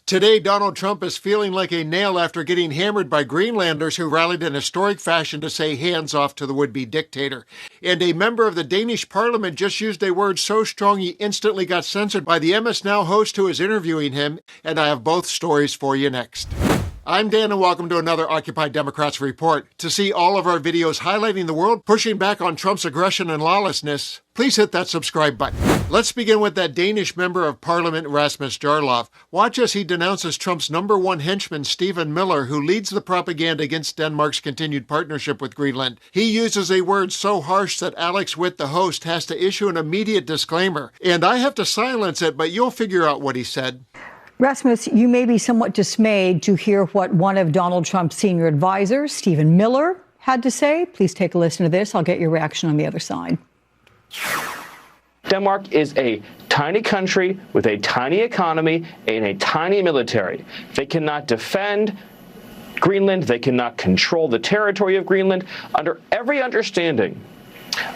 Today, Donald Trump is feeling like a nail after getting hammered by Greenlanders who rallied in historic fashion to say hands off to the would-be dictator. And a member of the Danish parliament just used a word so strong he instantly got censored by the MS Now host who is interviewing him, and I have both stories for you next. I'm Dan, and welcome to another Occupy Democrats Report. To see all of our videos highlighting the world pushing back on Trump's aggression and lawlessness, please hit that subscribe button. Let's begin with that Danish member of parliament, Rasmus Jarlov. Watch as he denounces Trump's #1 henchman, Stephen Miller, who leads the propaganda against Denmark's continued partnership with Greenland. He uses a word so harsh that Alex Witt, the host, has to issue an immediate disclaimer. And I have to silence it, but you'll figure out what he said. Rasmus, you may be somewhat dismayed to hear what one of Donald Trump's senior advisors, Stephen Miller, had to say. Please take a listen to this. I'll get your reaction on the other side. Denmark is a tiny country with a tiny economy and a tiny military. They cannot defend Greenland. They cannot control the territory of Greenland. Under every understanding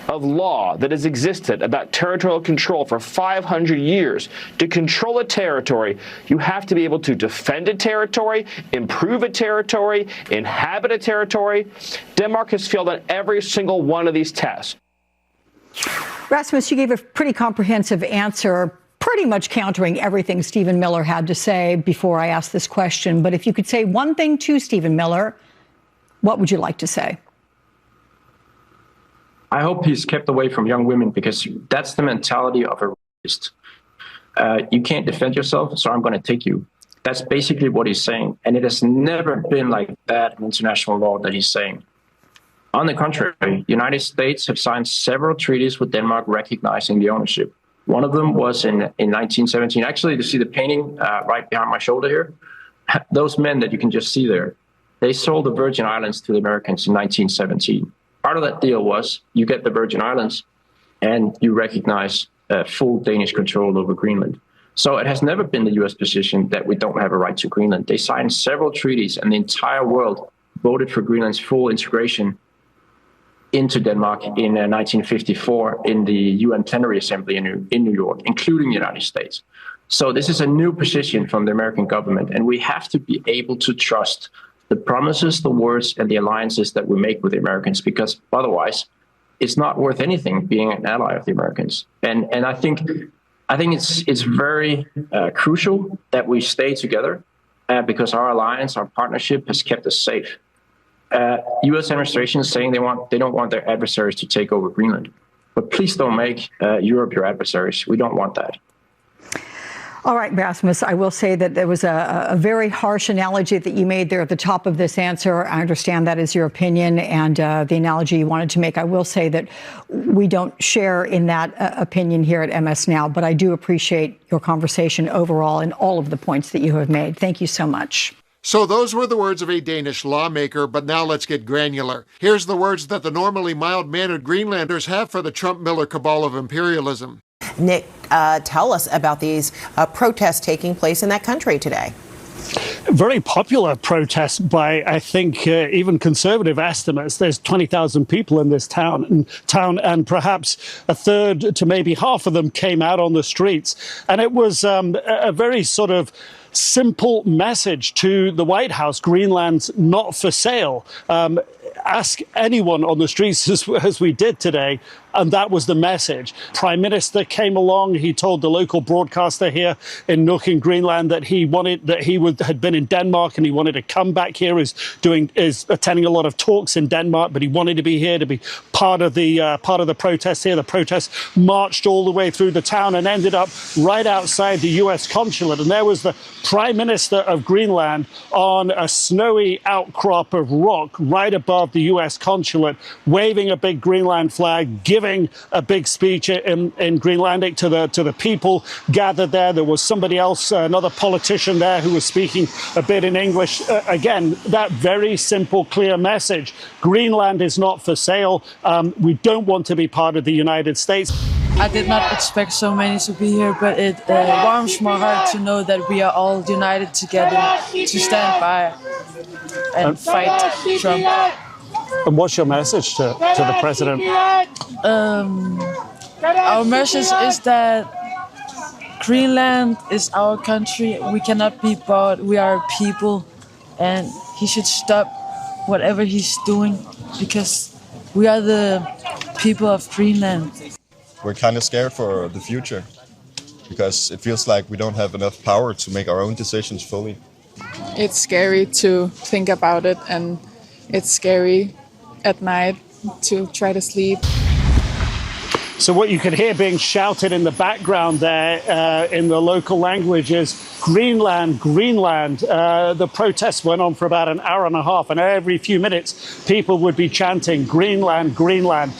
of law that has existed about territorial control for 500 years, to control a territory, you have to be able to defend a territory, improve a territory, inhabit a territory. Denmark has failed on every single one of these tests. Rasmus, you gave a pretty comprehensive answer, pretty much countering everything Stephen Miller had to say before I asked this question. But if you could say one thing to Stephen Miller, what would you like to say? I hope he's kept away from young women, because that's the mentality of a rapist. You can't defend yourself, so I'm going to take you. That's basically what he's saying. And it has never been like that in international law that he's saying. On the contrary, the United States have signed several treaties with Denmark recognizing the ownership. One of them was in 1917. Actually, you see the painting right behind my shoulder here? Those men that you can just see there, they sold the Virgin Islands to the Americans in 1917. Part of that deal was you get the Virgin Islands and you recognize full Danish control over Greenland. So it has never been the U.S. position that we don't have a right to Greenland. They signed several treaties, and the entire world voted for Greenland's full integration into Denmark in 1954 in the UN Plenary Assembly in New York, including the United States. So this is a new position from the American government, and we have to be able to trust the promises, the words, and the alliances that we make with the Americans, because otherwise it's not worth anything being an ally of the Americans. And I think it's very crucial that we stay together because our alliance, our partnership has kept us safe. U.S. administration is saying they don't want their adversaries to take over Greenland. But please don't make Europe your adversaries. We don't want that. All right, Rasmus, I will say that there was a very harsh analogy that you made there at the top of this answer. I understand that is your opinion and the analogy you wanted to make. I will say that we don't share in that opinion here at MS Now, but I do appreciate your conversation overall and all of the points that you have made. Thank you so much. So those were the words of a Danish lawmaker, but now let's get granular. Here's the words that the normally mild-mannered Greenlanders have for the Trump-Miller cabal of imperialism. Nick, tell us about these protests taking place in that country today. Very popular protest by, I think, even conservative estimates. There's 20,000 people in this town, and perhaps a third to maybe half of them came out on the streets. And it was a very sort of simple message to the White House: Greenland's not for sale. Ask anyone on the streets as we did today, and that was the message. Prime Minister came along. He told the local broadcaster here in Nuuk in Greenland that he had been in Denmark and he wanted to come back here. Is attending a lot of talks in Denmark, but he wanted to be here to be part of the protest here. The protest marched all the way through the town and ended up right outside the U.S. consulate. And there was the Prime Minister of Greenland on a snowy outcrop of rock right above the U.S. consulate, waving a big Greenland flag, giving a big speech in Greenlandic to the people gathered there. There was somebody else, another politician there, who was speaking a bit in English. Again, that very simple, clear message: Greenland is not for sale. We don't want to be part of the United States. I did not expect so many to be here, but it warms my heart to know that we are all united together to stand by and fight Trump. And what's your message to the president? Our message is that Greenland is our country. We cannot be bought. We are people, and he should stop whatever he's doing because we are the people of Greenland. We're kind of scared for the future because it feels like we don't have enough power to make our own decisions fully. It's scary to think about it, and it's scary at night to try to sleep. So what you could hear being shouted in the background there in the local language is Greenland, Greenland. The protests went on for about an hour and a half, and every few minutes people would be chanting Greenland, Greenland.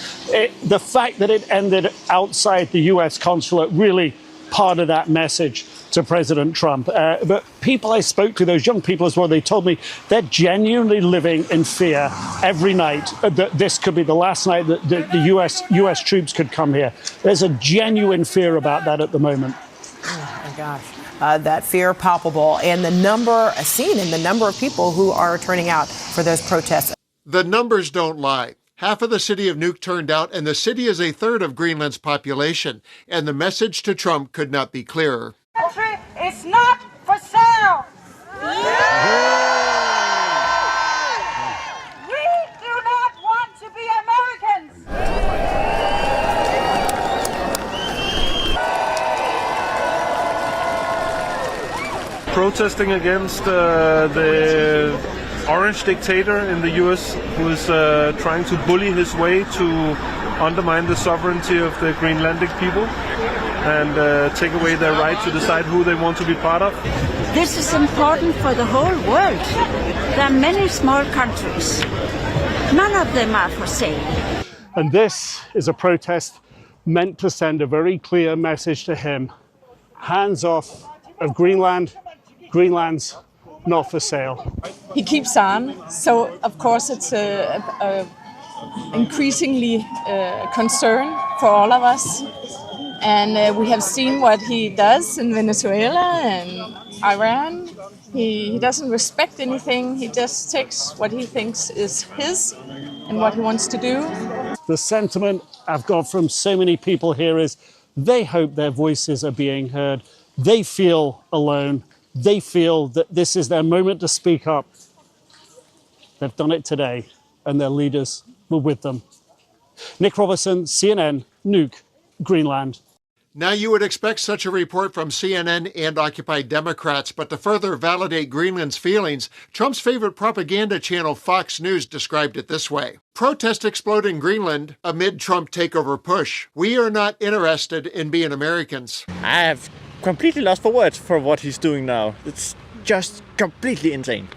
The fact that it ended outside the US consulate really part of that message to President Trump. But people I spoke to, those young people as well, they told me they're genuinely living in fear every night that this could be the last night that the US troops could come here. There's a genuine fear about that at the moment. Oh my gosh. That fear palpable, and the number seen in the number of people who are turning out for those protests. The numbers don't lie. Half of the city of Nuuk turned out, and the city is a third of Greenland's population. And the message to Trump could not be clearer. Country is not for sale. We do not want to be Americans. Protesting against the orange dictator in the US who is trying to bully his way to undermine the sovereignty of the Greenlandic people and take away their right to decide who they want to be part of. This is important for the whole world. There are many small countries. None of them are for sale. And this is a protest meant to send a very clear message to him. Hands off of Greenland. Greenland's not for sale. He keeps on, so of course it's a increasingly concern for all of us. And we have seen what he does in Venezuela and Iran. He doesn't respect anything. He just takes what he thinks is his and what he wants to do. The sentiment I've got from so many people here is they hope their voices are being heard. They feel alone. They feel that this is their moment to speak up. They've done it today, and their leaders were with them. Nick Robertson, CNN, Nuuk, Greenland. Now, you would expect such a report from CNN and Occupy Democrats, but to further validate Greenland's feelings, Trump's favorite propaganda channel Fox News described it this way. Protests explode in Greenland amid Trump takeover push. We are not interested in being Americans. I have completely lost for words for what he's doing now. It's just completely insane.